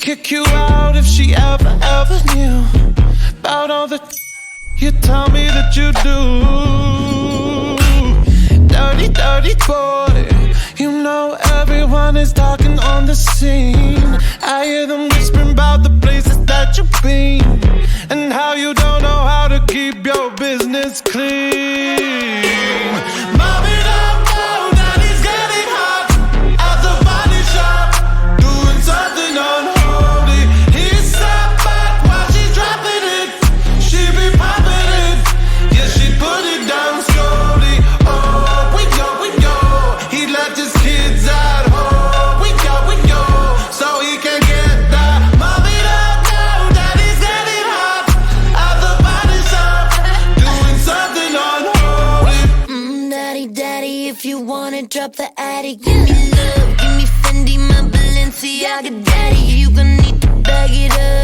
kick you out if she ever knew about all the you tell me that you do. Dirty, dirty boy. You know everyone is talking on the scene. I hear them whispering about the places that you've been and how you don't know how to keep your business clean. Mommy don't know that he's getting hot at the body shop, doing something unholy. He sat back while she's dropping it. She be popping it, yeah, she put it down slowly. Oh, we go. He left his kids at home. We go, so he can get that. Mommy don't know that he's getting hot at the body shop, doing something unholy. Daddy, if you wanna drop the attic, give me love, give me Fendi, my Balenciaga daddy. You gon' need to bag it up.